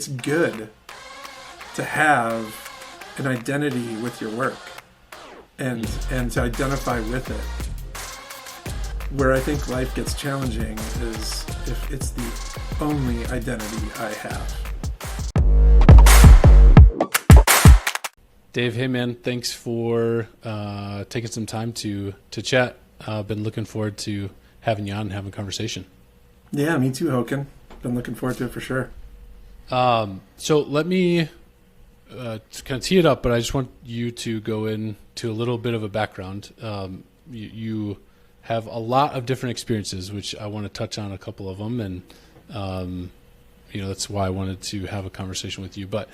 it's good to have an identity with your work and to identify with it. Where I think life gets challenging is if it's the only identity I have. Dave, hey man, thanks for taking some time to chat. Been looking forward to having you on and having a conversation. Yeah, me too, Hoken. Been looking forward to it for sure. So let me kind of tee it up, but I just want you to go into a little bit of a background. You have a lot of different experiences, which I want to touch on a couple of them, and that's why I wanted to have a conversation with you. But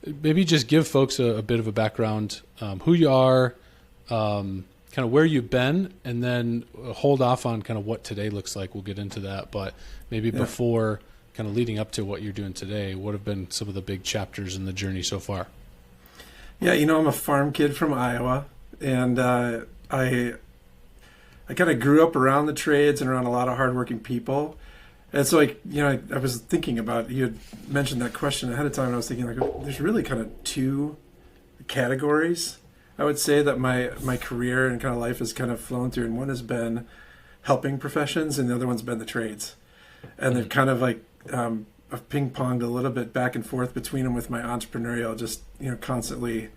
maybe just give folks a bit of a background, who you are, kind of where you've been, and then hold off on kind of what today looks like. We'll get into that, but maybe before kind of leading up to what you're doing today, what have been some of the big chapters in the journey so far? Yeah, I'm a farm kid from Iowa, and I kind of grew up around the trades and around a lot of hardworking people. And so, I was thinking about, you had mentioned that question ahead of time, and I was thinking, there's really kind of two categories, I would say, that my career and kind of life has kind of flown through. And one has been helping professions, and the other one's been the trades. And they've kind of I've ping-ponged a little bit back and forth between them with my entrepreneurial, just, constantly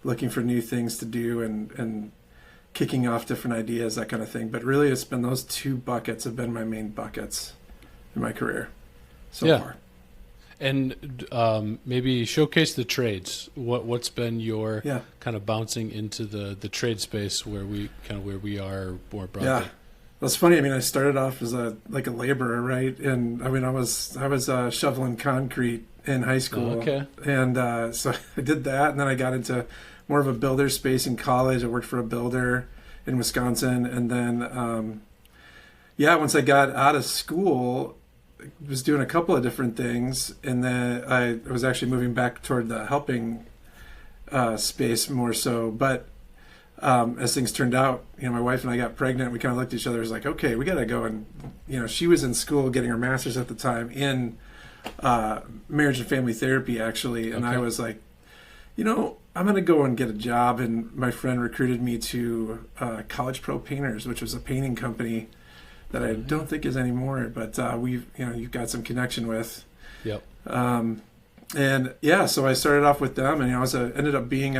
looking for new things to do and kicking off different ideas, that kind of thing. But really, it's been those two buckets have been my main buckets in my career so far. And maybe showcase the trades. What's been your kind of bouncing into the trade space where we are more broadly? Yeah, that's funny. I started off as a laborer, right? And I was shoveling concrete in high school. Oh, okay. And so I did that, and then I got into more of a builder space in college. I worked for a builder in Wisconsin, and then once I got out of school, I was doing a couple of different things, and then I was actually moving back toward the helping space more so. But as things turned out, my wife and I got pregnant. We kind of looked at each other as like, okay, we got to go. And, she was in school getting her master's at the time in marriage and family therapy, actually. And I was like, I'm going to go and get a job. And my friend recruited me to College Pro Painters, which was a painting company that I don't think is anymore, but you've got some connection with. Yep. So I started off with them, and ended up being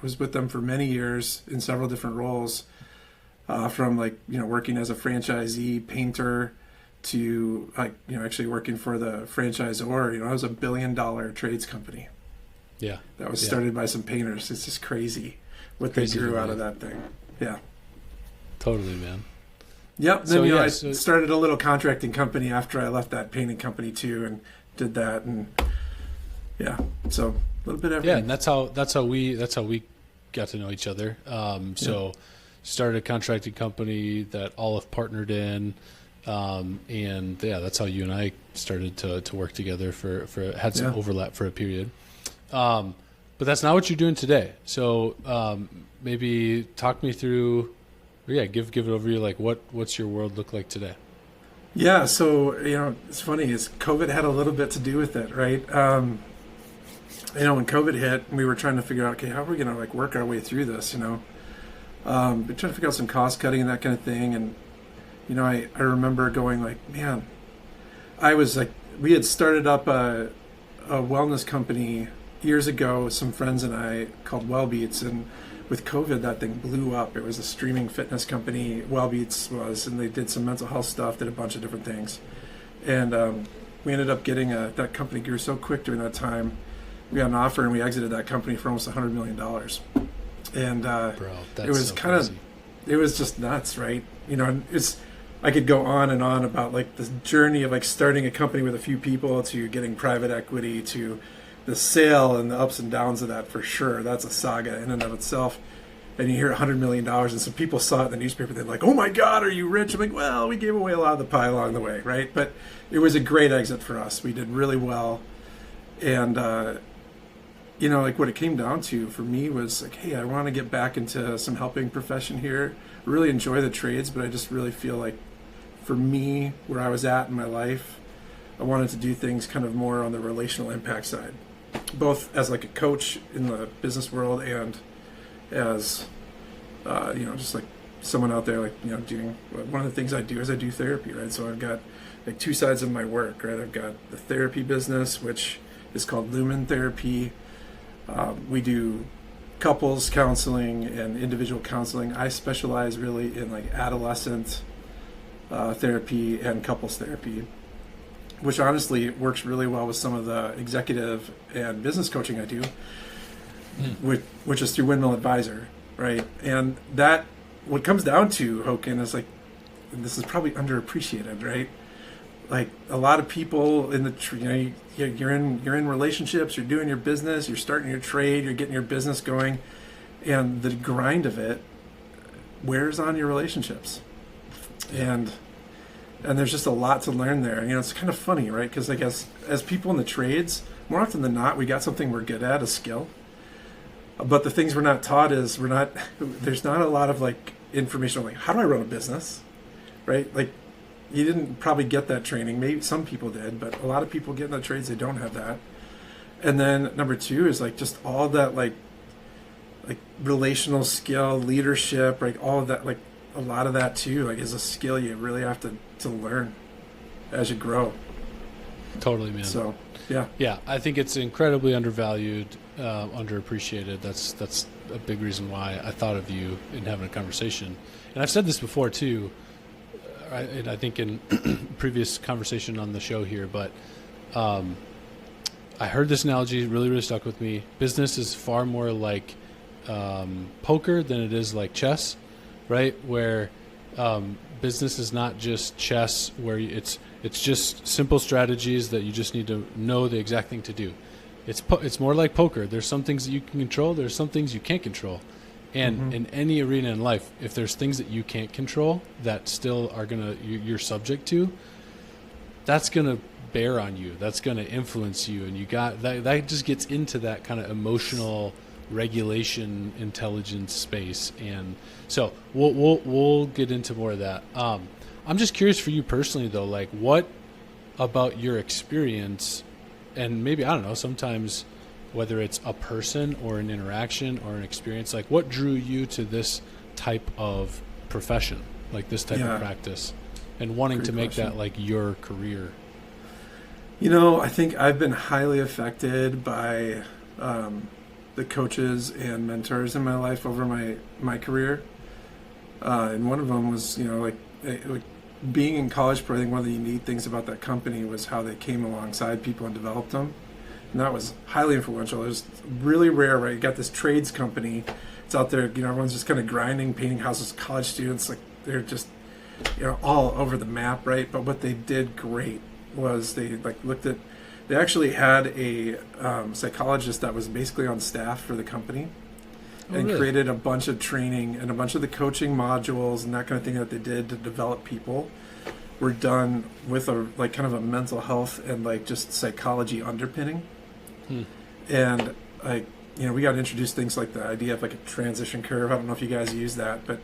was with them for many years in several different roles, from working as a franchisee painter to actually working for the franchisor. I was $1 billion trades company. Yeah. That was started by some painters. It's just crazy what they grew out of that thing. Yeah. Totally, man. Yep. Then I started a little contracting company after I left that painting company too, and did that, and so a little bit of everything. Yeah, and that's how we got to know each other. Started a contracting company that Aleph partnered in, and that's how you and I started to work together had some overlap for a period. But that's not what you're doing today. So maybe talk me through. Give it over you. What's your world look like today? Yeah, so it's funny. COVID had a little bit to do with it, right? When COVID hit, we were trying to figure out, okay, how are we going to work our way through this? We're trying to figure out some cost cutting and that kind of thing. And I remember going man, we had started up a wellness company years ago, some friends and I, called Wellbeats, and with COVID, that thing blew up. It was a streaming fitness company, Wellbeats was, and they did some mental health stuff, did a bunch of different things. And we ended up getting that company grew so quick during that time. We got an offer, and we exited that company for almost $100 million. And Bro, it was so kind of, crazy. It was just nuts, right? I could go on and on about the journey of starting a company with a few people to getting private equity to the sale and the ups and downs of that, for sure. That's a saga in and of itself. And you hear $100 million, and some people saw it in the newspaper. They're like, oh my God, are you rich? I'm like, well, we gave away a lot of the pie along the way, right? But it was a great exit for us. We did really well. And, what it came down to for me was hey, I want to get back into some helping profession here. I really enjoy the trades, but I just really feel for me, where I was at in my life, I wanted to do things kind of more on the relational impact side, both as like a coach in the business world and as just like someone out there, like doing one of the things I do is I do therapy, right? So I've got like two sides of my work, right? I've got the therapy business, which is called Lumen Therapy. We do couples counseling and individual counseling. I specialize really in like adolescent therapy and couples therapy, which honestly works really well with some of the executive and business coaching I do, which is through Windmill Advisor, right? And that, what comes down to, Hoken, is like, and this is probably underappreciated, right? Like a lot of people in the, you're in relationships, you're doing your business, you're starting your trade, you're getting your business going, and the grind of it wears on your relationships. And there's just a lot to learn there. It's kind of funny, right? Because like as people in the trades, more often than not, we got something we're good at, a skill. But the things we're not taught is there's not a lot of like information on like, how do I run a business, right? Like you didn't probably get that training. Maybe some people did, but a lot of people get in the trades, they don't have that. And then number two is like just all that like relational skill, leadership, like all of that, like a lot of that too, like is a skill you really have to learn as you grow. Totally, man. So yeah, I think it's incredibly undervalued, underappreciated. That's a big reason why I thought of you in having a conversation. And I've said this before too, and I think in previous conversation on the show here, but I heard this analogy, really, really stuck with me. Business is far more like poker than it is like chess, right? Where business is not just chess, where it's just simple strategies that you just need to know the exact thing to do. It's more like poker. There's some things that you can control. There's some things you can't control. And in any arena in life, if there's things that you can't control that still are you're subject to, that's gonna bear on you. That's gonna influence you, and you got that just gets into that kind of emotional regulation, intelligence space. And so we'll get into more of that. I'm just curious for you personally though, like what about your experience, and maybe, I don't know, sometimes whether it's a person or an interaction or an experience, like what drew you to this type of profession, like this type of practice, and wanting to make that like your career? I think I've been highly affected by the coaches and mentors in my life over my career. And one of them was, being in college, I think one of the unique things about that company was how they came alongside people and developed them. And that was highly influential. It was really rare, right? You got this trades company. It's out there, everyone's just kind of grinding, painting houses, college students, like they're just, all over the map, right? But what they did great was they they actually had a psychologist that was basically on staff for the company. And really created a bunch of training, and a bunch of the coaching modules and that kind of thing that they did to develop people were done with a kind of a mental health and like just psychology underpinning. And we got introduced things like the idea of like a transition curve. I don't know if you guys use that, but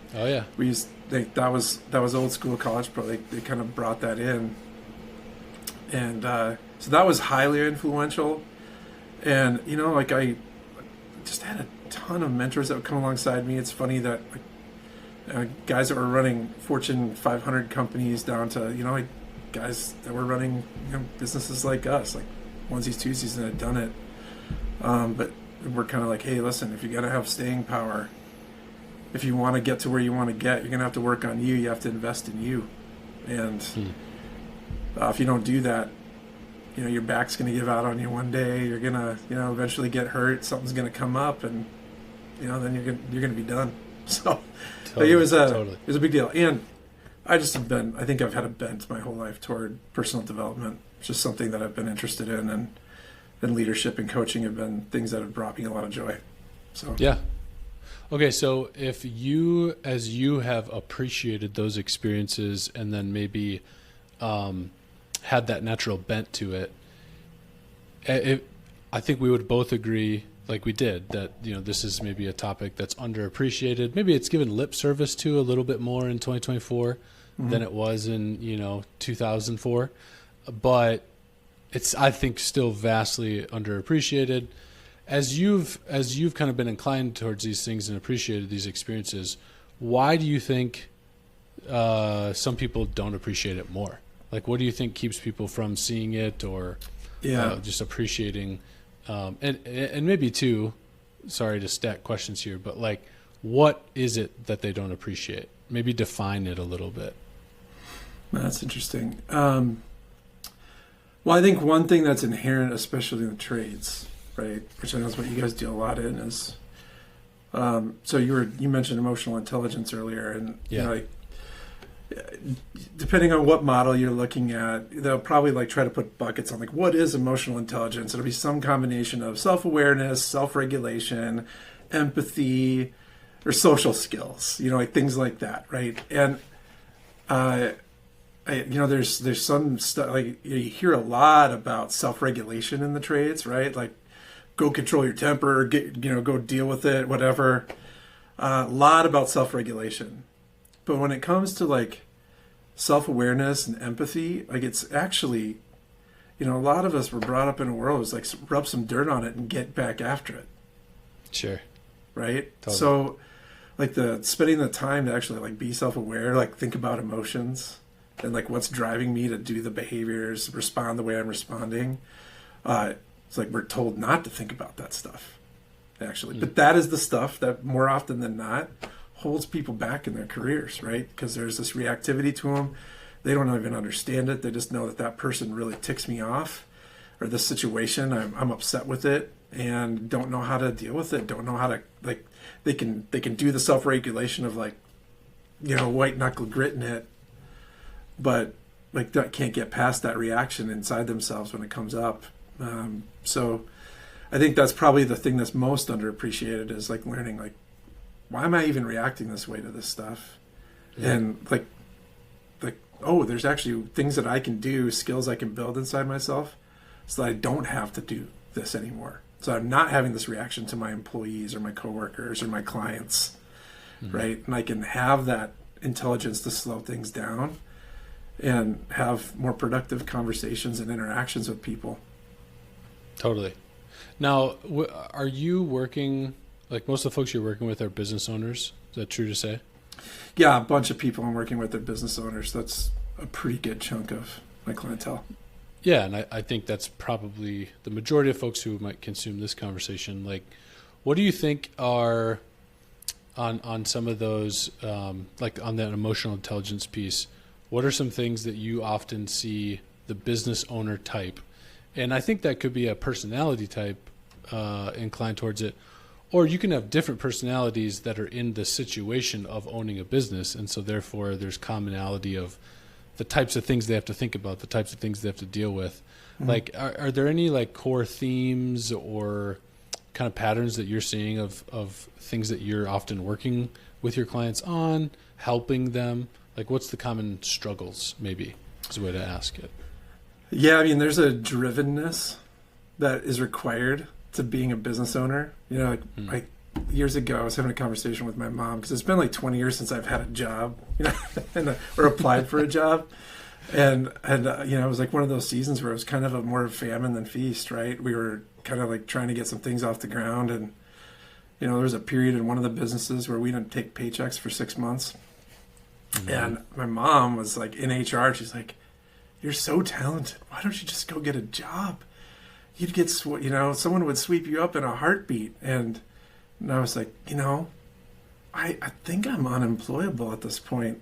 we used that was old school college pro. They kind of brought that in, and so that was highly influential. And I just had a ton of mentors that would come alongside me. It's funny that guys that were running Fortune 500 companies down to guys that were running businesses like us, like onesies, twosies, and had done it. But we're kind of like, hey, listen, if you got to have staying power, if you want to get to where you want to get, you're gonna have to work on you. You have to invest in you, and if you don't do that, your back's going to give out on you one day. You're going to, eventually get hurt. Something's going to come up, and, then you're going to be done. So it was a big deal. And I think I've had a bent my whole life toward personal development. It's just something that I've been interested in, and leadership and coaching have been things that have brought me a lot of joy. So yeah. Okay. So as you have appreciated those experiences and then maybe, had that natural bent to it, I think we would both agree, like we did, that this is maybe a topic that's underappreciated. Maybe it's given lip service to a little bit more in 2024 than it was in 2004. But it's, I think, still vastly underappreciated. As you've kind of been inclined towards these things and appreciated these experiences, why do you think some people don't appreciate it more? Like, what do you think keeps people from seeing it or just appreciating? And maybe too, sorry to stack questions here, but like, what is it that they don't appreciate? Maybe define it a little bit. That's interesting. Well, I think one thing that's inherent, especially in the trades, right, which I know is what you guys deal a lot in, is so you mentioned emotional intelligence earlier, and you know, like, depending on what model you're looking at, they'll probably like try to put buckets on like what is emotional intelligence. It'll be some combination of self-awareness, self-regulation, empathy, or social skills. You know, like things like that, right? And there's some stuff like you hear a lot about self-regulation in the trades, right? Like go control your temper, go deal with it, whatever. A lot about self-regulation. But when it comes to like self-awareness and empathy, like it's actually, a lot of us were brought up in a world was like rub some dirt on it and get back after it. Sure. Right? Totally. So like spending the time to actually like be self-aware, like think about emotions and like what's driving me to do the behaviors, respond the way I'm responding. It's like we're told not to think about that stuff, actually. But that is the stuff that more often than not holds people back in their careers, right? Because there's this reactivity to them. They don't even understand it. They just know that person really ticks me off, or this situation, I'm upset with it, and don't know how to deal with it. Don't know how to like. They can do the self-regulation of like, white knuckle gritting it, but like that can't get past that reaction inside themselves when it comes up. So I think that's probably the thing that's most underappreciated is like learning like, why am I even reacting this way to this stuff? Yeah. And like, oh, there's actually things that I can do, skills I can build inside myself so that I don't have to do this anymore. So I'm not having this reaction to my employees or my coworkers or my clients, right? And I can have that intelligence to slow things down and have more productive conversations and interactions with people. Totally. Now, are you working, like most of the folks you're working with are business owners? Is that true to say? Yeah, a bunch of people I'm working with are business owners. That's a pretty good chunk of my clientele. Yeah, and I think that's probably the majority of folks who might consume this conversation. Like, what do you think are, on some of those, like on that emotional intelligence piece, what are some things that you often see the business owner type? And I think that could be a personality type inclined towards it. Or you can have different personalities that are in the situation of owning a business. And so therefore there's commonality of the types of things they have to think about, the types of things they have to deal with. Mm-hmm. Like, are there any like core themes or kind of patterns that you're seeing of things that you're often working with your clients on, helping them? Like, what's the common struggles, maybe, is a way to ask it. Yeah, I mean, there's a drivenness that is required to being a business owner. Like years ago, I was having a conversation with my mom because it's been like 20 years since I've had a job, or applied for a job. And it was like one of those seasons where it was kind of more famine than feast, right? We were kind of like trying to get some things off the ground. And, there was a period in one of the businesses where we didn't take paychecks for 6 months. Mm-hmm. And my mom was like in HR, she's like, "You're so talented. Why don't you just go get a job? You'd get, someone would sweep you up in a heartbeat." And I was like, I think I'm unemployable at this point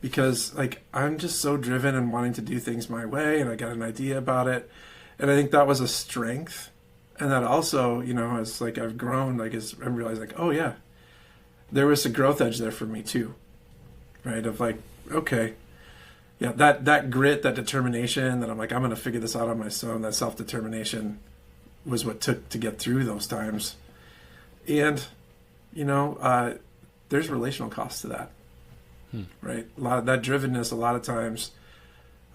because like I'm just so driven and wanting to do things my way, and I got an idea about it, and I think that was a strength. And that also, as like I've grown, like as I'm realizing, like, oh yeah, there was a growth edge there for me too, right? Of like, okay. Yeah, that grit, that determination, that I'm like, I'm going to figure this out on my own, that self-determination was what took to get through those times. And, there's relational costs to that, right? A lot of that drivenness, a lot of times,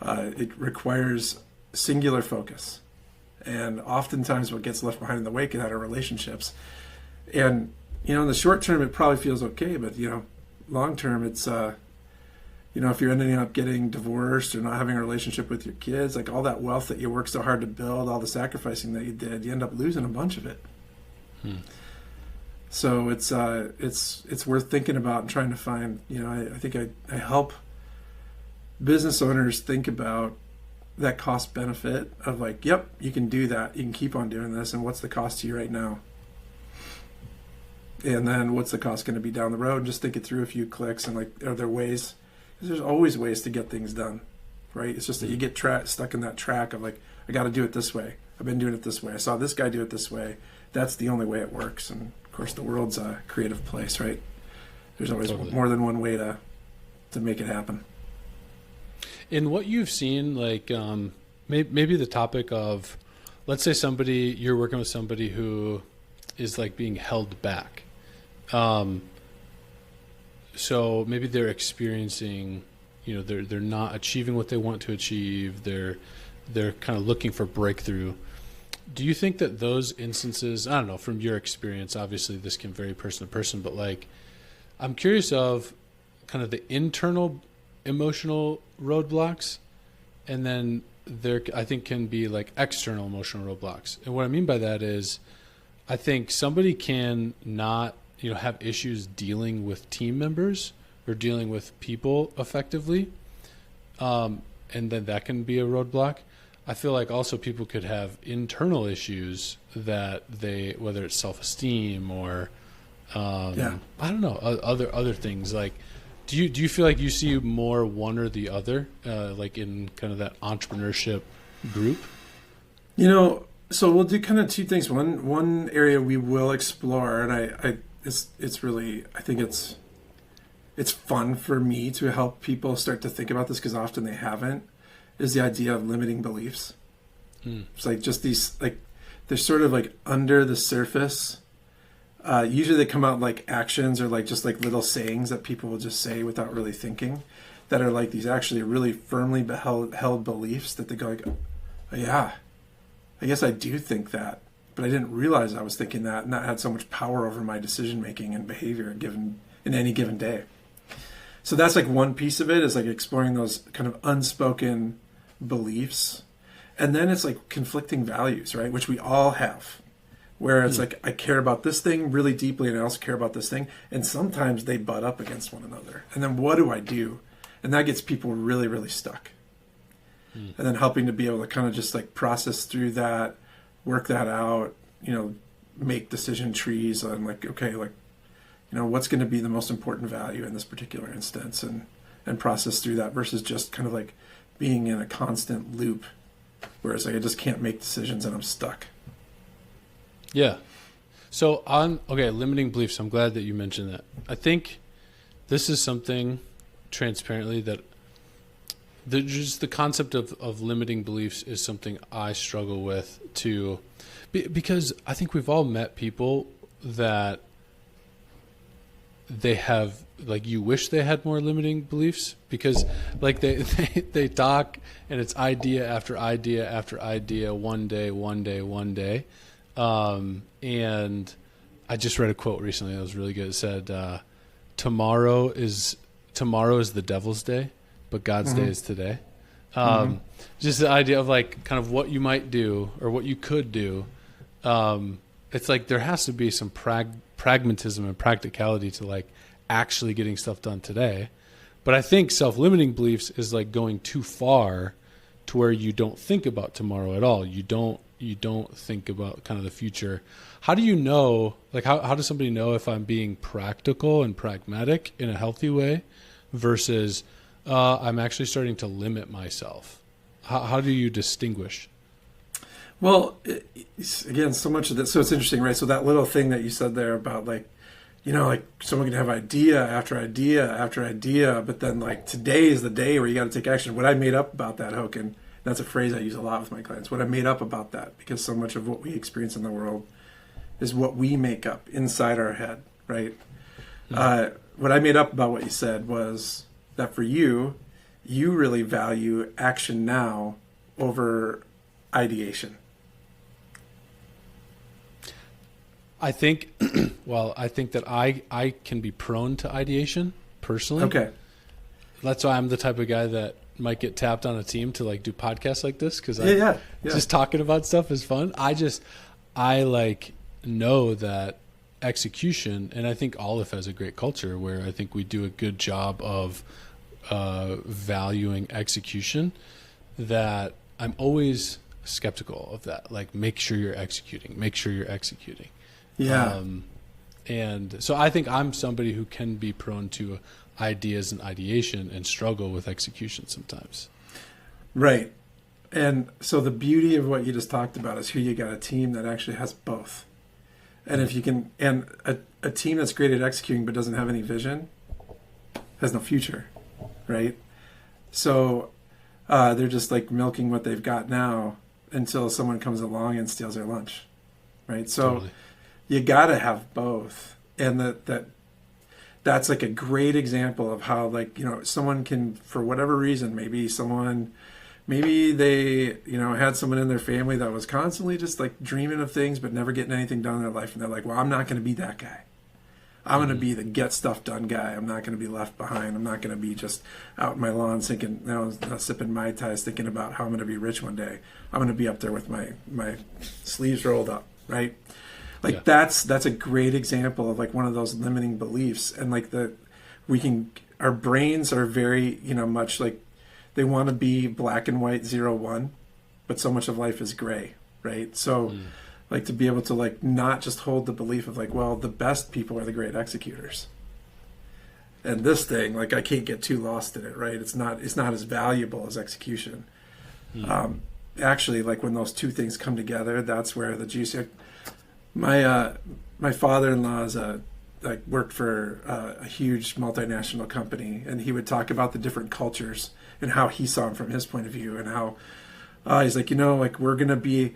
it requires singular focus. And oftentimes what gets left behind in the wake of that are relationships. And, in the short term, it probably feels okay, but, long term, it's if you're ending up getting divorced or not having a relationship with your kids, like all that wealth that you worked so hard to build, all the sacrificing that you did, you end up losing a bunch of it. So it's worth thinking about and trying to find, I think I help business owners think about that cost benefit of like, yep, you can do that. You can keep on doing this. And what's the cost to you right now? And then what's the cost going to be down the road? And just think it through a few clicks and like, are there ways? Because there's always ways to get things done, right? It's just that you get stuck in that track of like, I got to do it this way. I've been doing it this way. I saw this guy do it this way. That's the only way it works. And of course, the world's a creative place, right? There's always more than one way to make it happen. In what you've seen, like maybe the topic of, let's say you're working with somebody who is like being held back. So maybe they're experiencing, they're not achieving what they want to achieve. They're kind of looking for breakthrough. Do you think that those instances, I don't know, from your experience, obviously this can vary person to person, but like, I'm curious of kind of the internal emotional roadblocks, and then there, I think, can be like external emotional roadblocks. And what I mean by that is, I think somebody can not, have issues dealing with team members or dealing with people effectively. And then that can be a roadblock. I feel like also people could have internal issues that whether it's self-esteem or, I don't know, other things. Like, do you feel like you see more one or the other, like in kind of that entrepreneurship group? So we'll do kind of two things. One area we will explore, and it's really, I think it's fun for me to help people start to think about this because often they haven't, is the idea of limiting beliefs. It's like just these, like, they're sort of like under the surface. Usually they come out like actions or like just like little sayings that people will just say without really thinking, that are like these actually really firmly held beliefs that they go like, oh, yeah, I guess I do think that, but I didn't realize I was thinking that, and that had so much power over my decision making and behavior given in any given day. So that's like one piece of it, is like exploring those kind of unspoken beliefs. And then it's like conflicting values, right? Which we all have, where it's like, I care about this thing really deeply and I also care about this thing. And sometimes they butt up against one another. And then what do I do? And that gets people really, really stuck. And then helping to be able to kind of just like process through that, work that out, make decision trees on like, okay, like, what's going to be the most important value in this particular instance, and process through that versus just kind of like being in a constant loop where it's like, I just can't make decisions and I'm stuck. Yeah. So limiting beliefs. I'm glad that you mentioned that. I think this is something transparently that just the concept of limiting beliefs is something I struggle with too, because I think we've all met people that they have, like, you wish they had more limiting beliefs, because like they talk and it's idea after idea after idea, one day. And I just read a quote recently that was really good. It said, tomorrow is the devil's day, but God's day is today. Just the idea of like kind of what you might do or what you could do. It's like there has to be some pragmatism and practicality to like actually getting stuff done today. But I think self-limiting beliefs is like going too far to where you don't think about tomorrow at all. You don't think about kind of the future. How do you know, like how does somebody know if I'm being practical and pragmatic in a healthy way versus I'm actually starting to limit myself? How do you distinguish? Well, again, so much of this. So it's interesting, right? So that little thing that you said there about like, like someone can have idea after idea after idea, but then like today is the day where you got to take action. What I made up about that, Hoken, that's a phrase I use a lot with my clients. What I made up about that, because so much of what we experience in the world is what we make up inside our head, right? What I made up about what you said was that for you really value action now over ideation. I think, I think that I can be prone to ideation personally. Okay. That's why I'm the type of guy that might get tapped on a team to like do podcasts like this, because Yeah. just talking about stuff is fun. I like know that execution, and I think Aleph has a great culture where I think we do a good job of valuing execution, that I'm always skeptical of that. Like, make sure you're executing. Yeah. And so I think I'm somebody who can be prone to ideas and ideation and struggle with execution sometimes. Right. And so the beauty of what you just talked about is here you got a team that actually has both. And if you can, and a team that's great at executing but doesn't have any vision has no future, right? So they're just like milking what they've got now until someone comes along and steals their lunch, right? So Totally. you got to have both. And that's like a great example of how, like, you know, someone can, for whatever reason, maybe they, you know, had someone in their family that was constantly just like dreaming of things but never getting anything done in their life, and they're like, well, I'm not going to be that guy. I'm going to be the get stuff done guy. I'm not going to be left behind. I'm not going to be just out in my lawn thinking, you know, sipping Mai Tais, thinking about how I'm going to be rich one day. I'm going to be up there with my sleeves rolled up, right? Like, that's a great example of like one of those limiting beliefs. And like our brains are very, you know, much like, they want to be black and white 0-1, but so much of life is gray, right? So like, to be able to like not just hold the belief of like, well, the best people are the great executors. And this thing, like, I can't get too lost in it, right? It's not as valuable as execution. Actually, like, when those two things come together, that's where the juice. My father-in-law is like worked for a huge multinational company, and he would talk about the different cultures and how he saw them from his point of view, and how he's like, you know, like, we're gonna be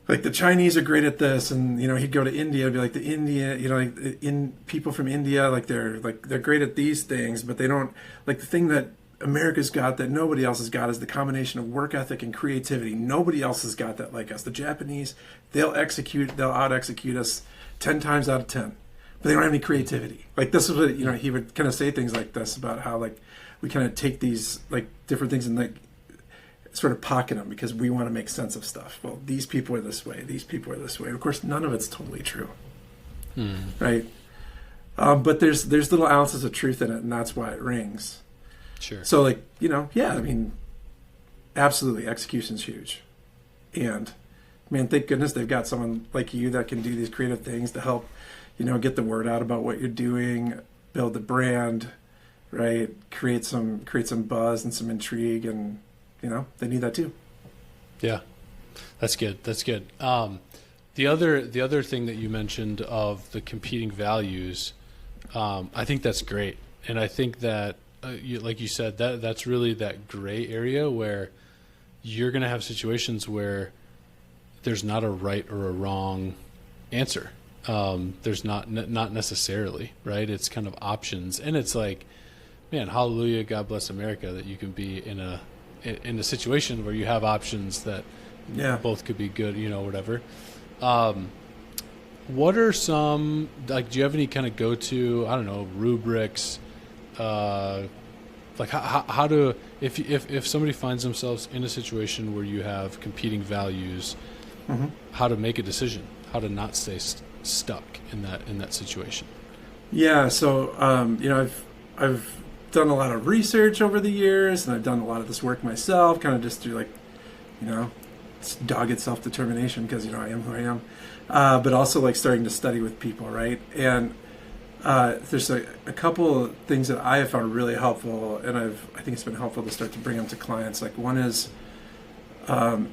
like, the Chinese are great at this, and, you know, he'd go to India and be like, the India, you know, like, in people from India, like, they're great at these things, but they don't, like, the thing that America's got that nobody else has got is the combination of work ethic and creativity. Nobody else has got that like us. The Japanese, they'll out execute us 10 times out of 10, but they don't have any creativity. Like, this is what, you know, he would kind of say things like this about how, like, we kind of take these like different things and like sort of pocket them because we want to make sense of stuff. Well, these people are this way. These people are this way. And of course, none of it's totally true, right? But there's little ounces of truth in it, and that's why it rings. Sure. So, like, you know, yeah, I mean, absolutely, execution's huge. And, man, thank goodness they've got someone like you that can do these creative things to help, you know, get the word out about what you're doing, build the brand, right? Create some buzz and some intrigue, and, you know, they need that too. Yeah, that's good. The other thing that you mentioned of the competing values, I think that's great, and I think that like you said, that's really that gray area where you're going to have situations where there's not a right or a wrong answer. There's not necessarily, right? It's kind of options, and it's like, man, hallelujah, God bless America, that you can be in a situation where you have options that both could be good, you know, whatever. What are some, like, do you have any kind of go-to, I don't know, rubrics, like how to, if somebody finds themselves in a situation where you have competing values, how to make a decision, how to not stay stuck in that situation? Yeah. So, you know, I've done a lot of research over the years, and I've done a lot of this work myself, kind of just through, like, you know, dogged self-determination, because, you know, I am who I am, but also like starting to study with people, right? And there's a couple of things that I have found really helpful, and I think it's been helpful to start to bring them to clients. Like, one is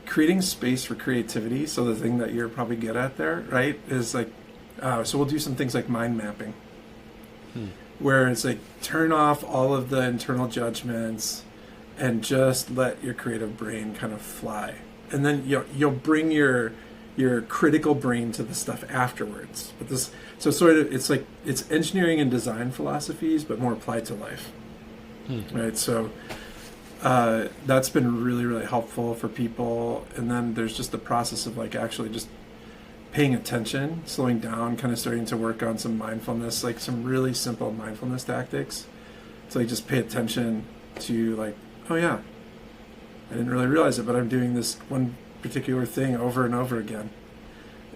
creating space for creativity. So the thing that you're probably good at there, right, is like, so we'll do some things like mind mapping, where it's like, turn off all of the internal judgments and just let your creative brain kind of fly. And then you'll bring your critical brain to the stuff afterwards. But this, so sort of, it's like, it's engineering and design philosophies, but more applied to life, right? So that's been really, really helpful for people. And then there's just the process of like actually just paying attention, slowing down, kind of starting to work on some mindfulness, like some really simple mindfulness tactics So you just pay attention to like, oh yeah, I didn't really realize it, but I'm doing this one particular thing over and over again.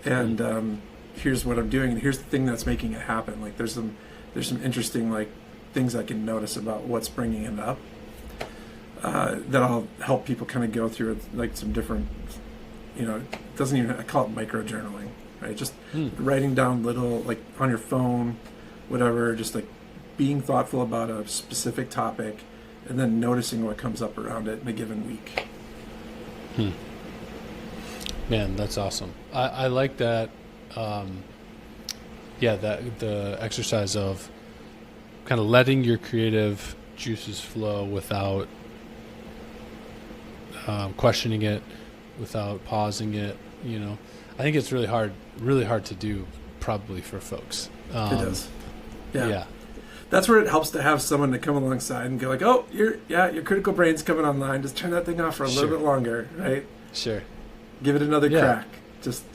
And here's what I'm doing, and here's the thing that's making it happen. Like there's some interesting like things I can notice about what's bringing it up. That'll help people kind of go through it, like some different, it doesn't even, I call it micro journaling, right? Just writing down little, like on your phone, whatever, just like being thoughtful about a specific topic and then noticing what comes up around it in a given week. Man, that's awesome. I like that. That the exercise of kind of letting your creative juices flow without questioning it, without pausing it. I think it's really hard to do, probably for folks. It is. Yeah. That's where it helps to have someone to come alongside and go like, oh, your critical brain's coming online. Just turn that thing off for a little bit longer, right? Sure. Give it another crack. Just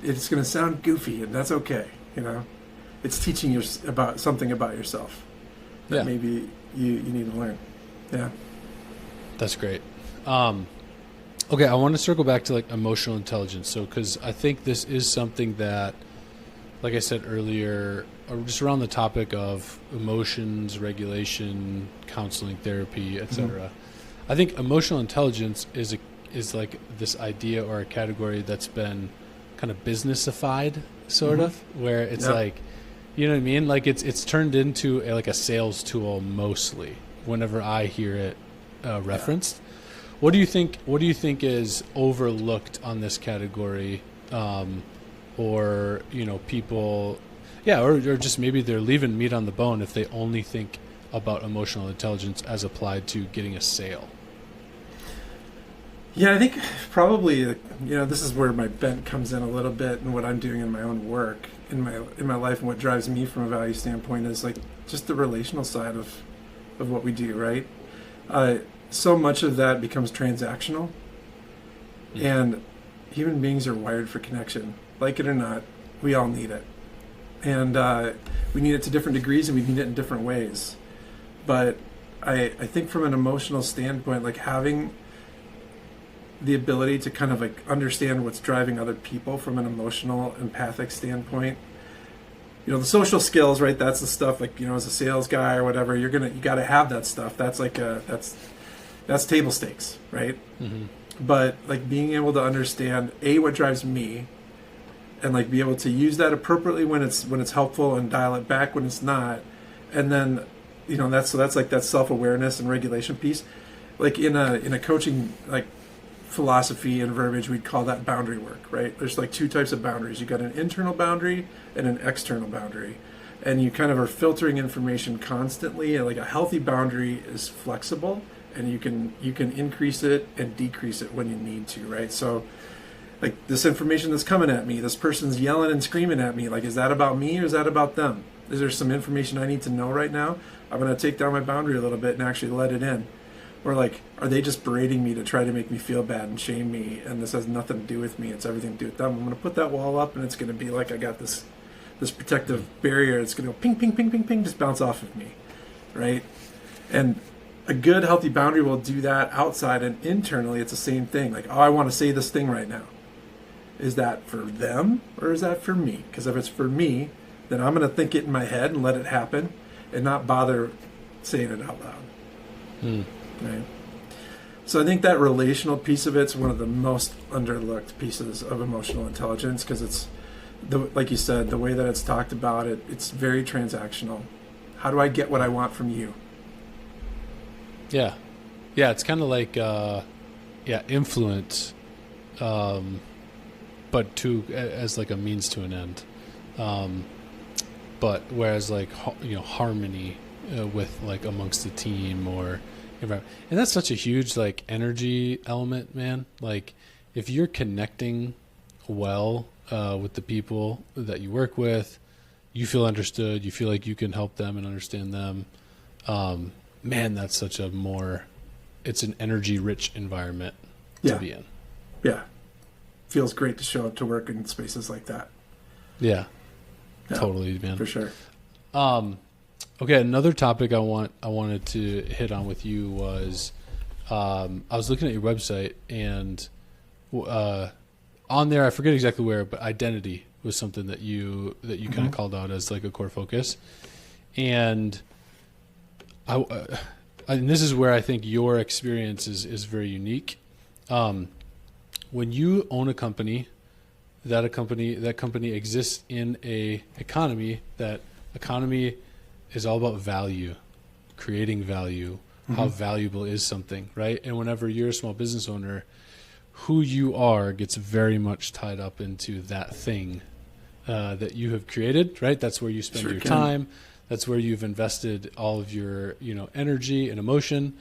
it's going to sound goofy, and that's okay. It's teaching you about something about yourself that maybe you need to learn. Yeah. That's great. Okay, I want to circle back to like emotional intelligence. So, because I think this is something that, like I said earlier, just around the topic of emotions, regulation, counseling, therapy, etc. I think emotional intelligence is like this idea or a category that's been kind of businessified, sort of, where it's like, you know what I mean? Like it's turned into a sales tool mostly. Whenever I hear it referenced, what do you think is overlooked on this category, or people? Yeah, or just maybe they're leaving meat on the bone if they only think about emotional intelligence as applied to getting a sale. Yeah, I think probably this is where my bent comes in a little bit, and what I'm doing in my own work in my life, and what drives me from a value standpoint is like just the relational side of what we do, right? So much of that becomes transactional, and human beings are wired for connection, like it or not. We all need it. And we need it to different degrees, and we need it in different ways. But I think from an emotional standpoint, like having the ability to kind of like understand what's driving other people from an emotional, empathic standpoint. The social skills, right? That's the stuff like, as a sales guy or whatever, you got to have that stuff. That's like that's table stakes, right? But like being able to understand what drives me, and like be able to use that appropriately when it's helpful, and dial it back when it's not. And then, that's like that self-awareness and regulation piece. Like in a coaching like philosophy and verbiage, we'd call that boundary work, right? There's like two types of boundaries. You got an internal boundary and an external boundary. And you kind of are filtering information constantly. And like a healthy boundary is flexible, and you can increase it and decrease it when you need to, right? So like this information that's coming at me, this person's yelling and screaming at me, like, is that about me or is that about them? Is there some information I need to know right now? I'm going to take down my boundary a little bit and actually let it in. Or like, are they just berating me to try to make me feel bad and shame me, and this has nothing to do with me, it's everything to do with them? I'm going to put that wall up, and it's going to be like I got this protective barrier. It's going to go ping, ping, ping, ping, ping, just bounce off of me, right? And a good, healthy boundary will do that outside, and internally it's the same thing. Like, oh, I want to say this thing right now. Is that for them or is that for me? Because if it's for me, then I'm going to think it in my head and let it happen and not bother saying it out loud. Right. So I think that relational piece of it's one of the most underlooked pieces of emotional intelligence, because it's like you said, the way that it's talked about, it's very transactional. How do I get what I want from you? Yeah, it's kind of like influence, but as like a means to an end. But whereas like harmony with like amongst the team or environment, and that's such a huge like energy element, man. Like if you're connecting well with the people that you work with, you feel understood, you feel like you can help them and understand them. Man, that's such it's an energy rich environment to be in. Yeah. Feels great to show up to work in spaces like that. Yeah. Totally, man. For sure. Okay, another topic I wanted to hit on with you was I was looking at your website and on there I forget exactly where, but identity was something that you kind of called out as like a core focus, and and this is where I think your experience is very unique. When you own a company, that company exists in a economy. That economy is all about value, creating value, how valuable is something, right? And whenever you're a small business owner, who you are gets very much tied up into that thing that you have created, right? That's where you spend your time. That's where you've invested all of your, energy and emotion.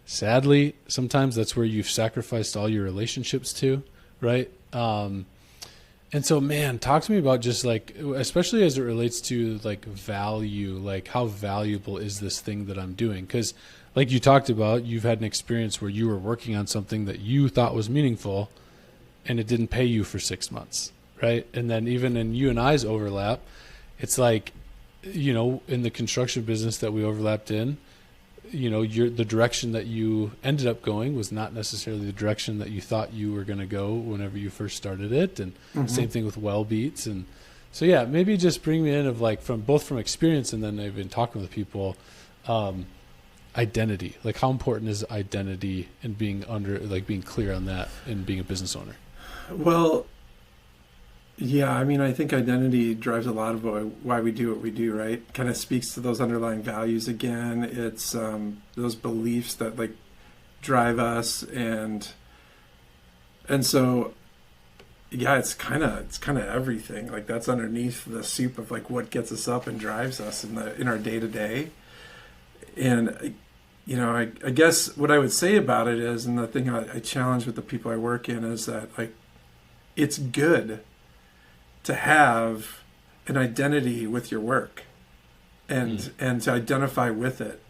Sadly, sometimes that's where you've sacrificed all your relationships to, right? And so, man, talk to me about just like, especially as it relates to like value, like how valuable is this thing that I'm doing? Because like you talked about, you've had an experience where you were working on something that you thought was meaningful and it didn't pay you for 6 months, right? And then even in you and I's overlap, it's like, in the construction business that we overlapped in, the direction that you ended up going was not necessarily the direction that you thought you were going to go whenever you first started it. And same thing with well beats. And so, yeah, maybe just bring me in of like from experience. And then I've been talking with people, identity, like how important is identity and being clear on that and being a business owner? Well, yeah, I mean, I think identity drives a lot of why we do what we do, right? Kind of speaks to those underlying values again. It's those beliefs that like drive us, and so yeah, it's kind of everything. Like that's underneath the soup of like what gets us up and drives us in our day to day. And I guess what I would say about it is, and the thing I challenge with the people I work in is that like it's good to have an identity with your work and to identify with it.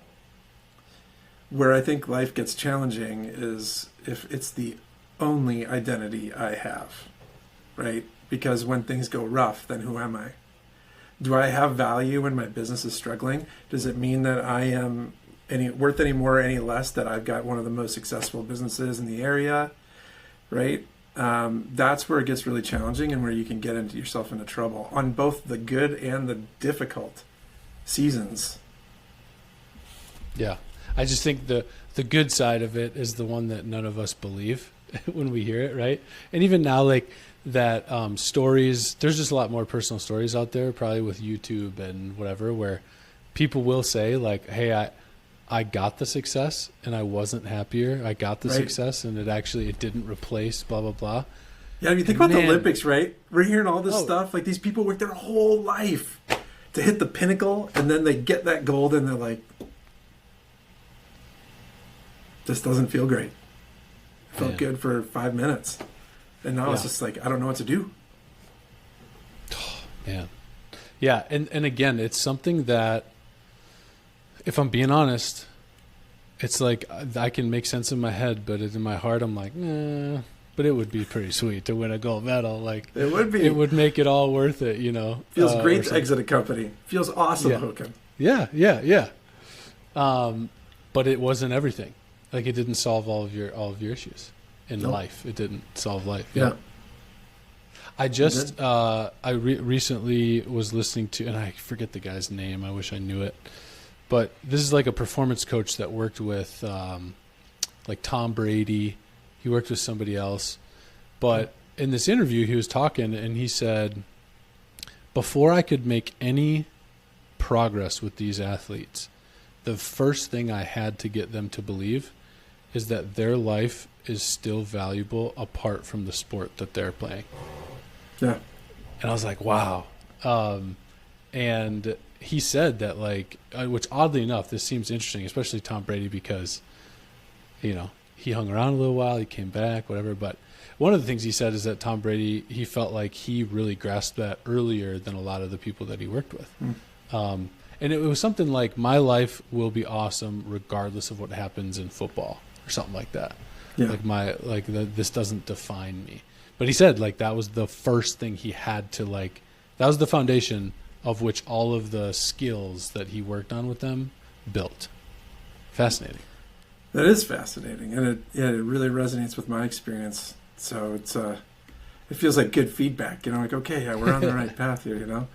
Where I think life gets challenging is if it's the only identity I have, right? Because when things go rough, then who am I? Do I have value when my business is struggling? Does it mean that I am worth any more or any less that I've got one of the most successful businesses in the area, right? That's where it gets really challenging and where you can get yourself into trouble on both the good and the difficult seasons. Yeah. I just think the good side of it is the one that none of us believe when we hear it, right? And even now, like that stories, there's just a lot more personal stories out there, probably with YouTube and whatever, where people will say like, hey, I got the success and I wasn't happier. I got the success and it didn't replace blah, blah, blah. Yeah, I mean, think about the Olympics, right? We're hearing all this stuff. Like these people work their whole life to hit the pinnacle, and then they get that gold and they're like, this doesn't feel great. It felt good for 5 minutes. And now it's just like, I don't know what to do. Oh, man. Yeah. And again, it's something that, if I'm being honest, it's like I can make sense in my head, but in my heart, I'm like, nah, but it would be pretty sweet to win a gold medal. Like it would be. It would make it all worth it, Feels great to exit a company. Feels awesome, Hoken. Yeah. But it wasn't everything. Like it didn't solve all of your issues in life. It didn't solve life. Yeah. I just recently was listening to, and I forget the guy's name. I wish I knew it. But this is like a performance coach that worked with like Tom Brady. He worked with somebody else. But in this interview, he was talking and he said, before I could make any progress with these athletes, the first thing I had to get them to believe is that their life is still valuable apart from the sport that they're playing. Yeah. And I was like, wow. And he said that, like, which oddly enough, this seems interesting, especially Tom Brady, because, he hung around a little while, he came back, whatever. But one of the things he said is that Tom Brady, he felt like he really grasped that earlier than a lot of the people that he worked with. And it was something like, my life will be awesome regardless of what happens in football or something like that. Yeah. This doesn't define me. But he said, like, that was the first thing he had to, like, that was the foundation of which all of the skills that he worked on with them built. Fascinating. That is fascinating, and it really resonates with my experience. So it feels like good feedback, like, okay, yeah, we're on the right path here,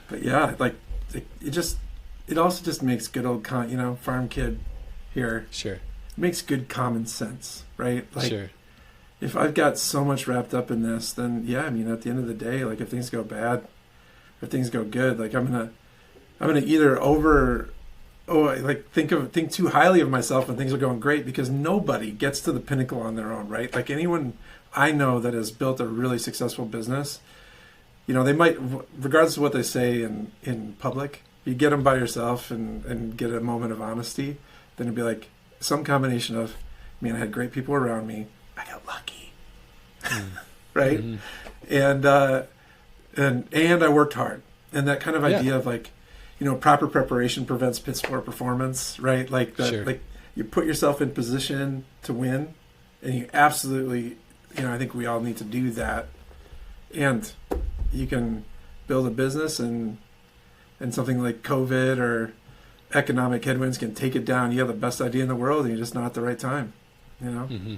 But yeah, like it also just makes good old farm kid here. Sure. It makes good common sense, right? Like, sure. If I've got so much wrapped up in this, then yeah, I mean, at the end of the day, like if things go bad, or things go good, like I'm gonna either think too highly of myself when things are going great, because nobody gets to the pinnacle on their own, right? Like anyone I know that has built a really successful business, they might, regardless of what they say in public, you get them by yourself and get a moment of honesty, then it'd be like some combination of, man, I had great people around me, I got lucky, right? And I worked hard, and that kind of idea of like, proper preparation prevents piss poor performance, right? Like that, Sure. like you put yourself in position to win, and you absolutely, I think we all need to do that, and you can build a business, and something like COVID or economic headwinds can take it down. You have the best idea in the world, and you're just not at the right time, Mm-hmm.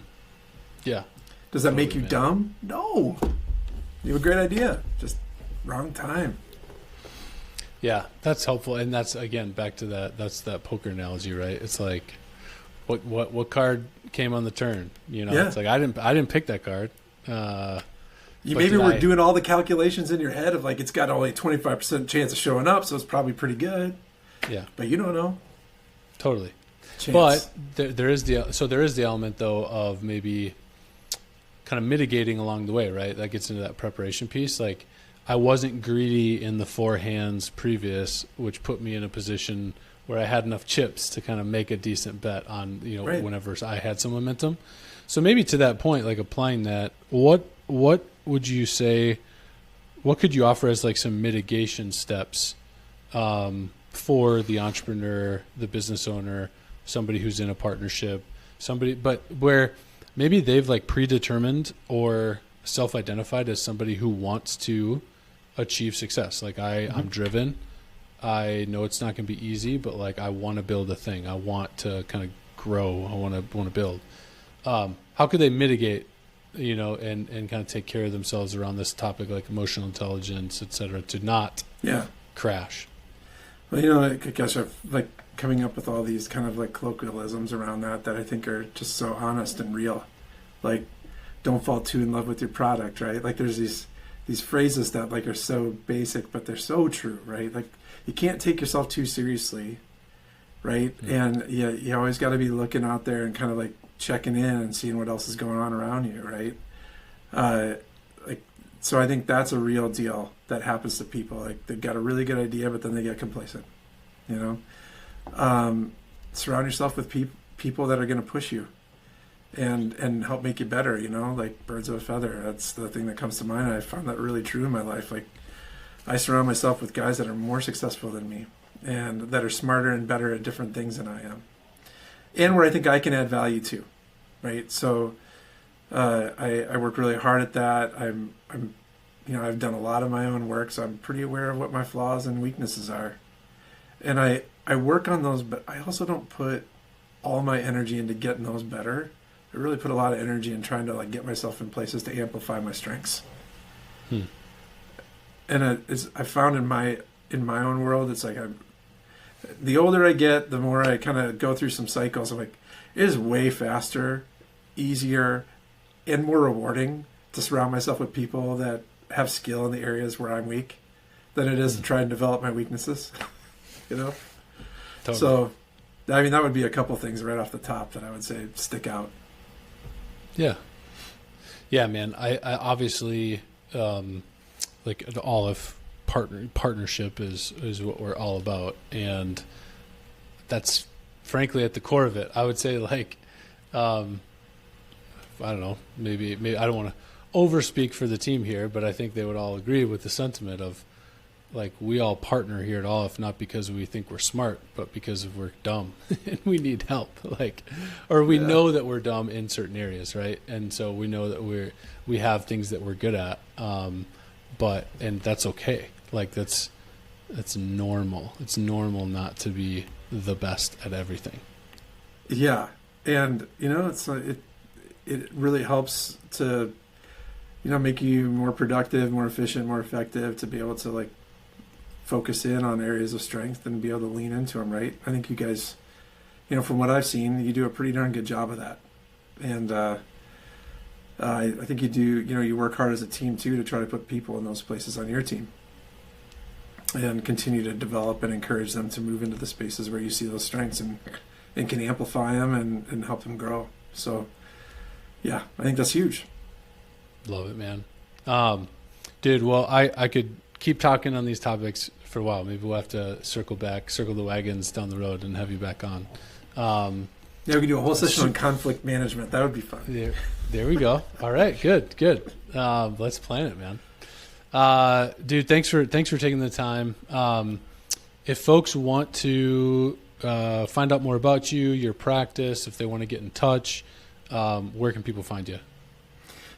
Yeah. Does that Totally, make you man. dumb? No. You have a great idea, just wrong time. Yeah, that's helpful, and that's again back to that. That's that poker analogy, right? It's like, what card came on the turn? Yeah. It's like I didn't pick that card. You But maybe did were I- doing all the calculations in your head of like, it's got only a 25% chance of showing up, so it's probably pretty good. Yeah, But you don't know. totally. Chance. But there is the element though of maybe kind of mitigating along the way, right? That gets into that preparation piece. Like I wasn't greedy in the 4 hands previous, which put me in a position where I had enough chips to kind of make a decent bet on, Right. whenever I had some momentum. So maybe to that point, like applying that, what would you say, what could you offer as like some mitigation steps for the entrepreneur, the business owner, somebody who's in a partnership, but where maybe they've like predetermined or self-identified as somebody who wants to achieve success. Like I'm driven. I know it's not going to be easy, but like I want to build a thing. I want to kind of grow. I want to build. How could they mitigate, and kind of take care of themselves around this topic, like emotional intelligence, et cetera, to not crash? Well, I guess I've like coming up with all these kind of like colloquialisms around that I think are just so honest and real. Like, don't fall too in love with your product, right? Like there's these phrases that like are so basic, but they're so true, right? Like you can't take yourself too seriously, right? Mm-hmm. And you always got to be looking out there and kind of like checking in and seeing what else is going on around you, right? So I think that's a real deal that happens to people. Like they've got a really good idea, but then they get complacent, surround yourself with people that are going to push you and help make you better, like birds of a feather. That's the thing that comes to mind. I found that really true in my life. Like I surround myself with guys that are more successful than me and that are smarter and better at different things than I am, and where I think I can add value to, right? So I work really hard at that. I've done a lot of my own work, so I'm pretty aware of what my flaws and weaknesses are, and I work on those, but I also don't put all my energy into getting those better. I really put a lot of energy in trying to like get myself in places to amplify my strengths. And I found in my own world, it's like the older I get, the more I kind of go through some cycles. I'm like, it is way faster, easier, and more rewarding to surround myself with people that have skill in the areas where I'm weak than it is to try and develop my weaknesses. Totally. So, I mean, that would be a couple things right off the top that I would say stick out. Yeah, man. I obviously like the Aleph partnership is what we're all about, and that's frankly at the core of it. I would say like I don't know, maybe I don't want to overspeak for the team here, but I think they would all agree with the sentiment of like we all partner here at Aleph not because we think we're smart, but because we're dumb and we need help. Or we know that we're dumb in certain areas, right? And so we know that we have things that we're good at, and that's okay. Like that's It's normal. It's normal not to be the best at everything. Yeah. And, it really helps to, make you more productive, more efficient, more effective, to be able to like focus in on areas of strength and be able to lean into them. Right. I think you guys, from what I've seen, you do a pretty darn good job of that. And, I think you do, you work hard as a team too, to try to put people in those places on your team and continue to develop and encourage them to move into the spaces where you see those strengths and can amplify them and help them grow. So yeah, I think that's huge. Love it, man. Dude, well, I could keep talking on these topics for a while. Maybe we'll have to circle the wagons down the road and have you back on. Yeah, we could do a whole session on conflict management. That would be fun. There we go. All right, good. Let's plan it, man. Dude, thanks for taking the time. If folks want to find out more about you, your practice, if they want to get in touch, where can people find you?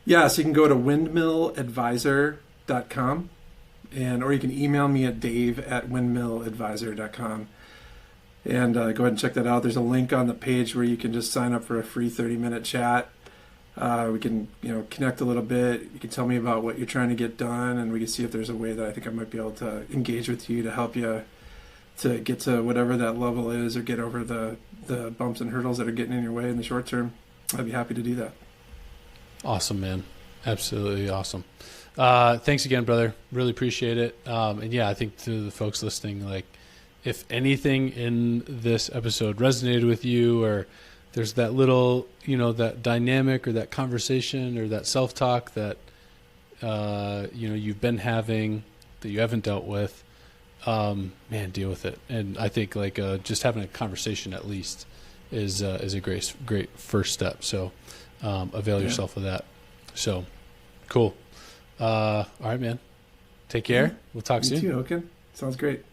Yeah, so you can go to windmilladvisor.com or you can email me at dave@windmilladvisor.com. And go ahead and check that out. There's a link on the page where you can just sign up for a free 30-minute chat. We can, connect a little bit. You can tell me about what you're trying to get done, and we can see if there's a way that I think I might be able to engage with you to help you to get to whatever that level is, or get over the bumps and hurdles that are getting in your way in the short term. I'd be happy to do that. Awesome, man. Absolutely awesome. Thanks again, brother. Really appreciate it. And yeah, I think to the folks listening, like, if anything in this episode resonated with you, or there's that little, that dynamic or that conversation or that self-talk that, you've been having that you haven't dealt with, man, deal with it. And I think just having a conversation at least is a great first step. So avail yourself of that. So cool. All right, man. Take care. We'll talk soon. You too, Hoken. Sounds great.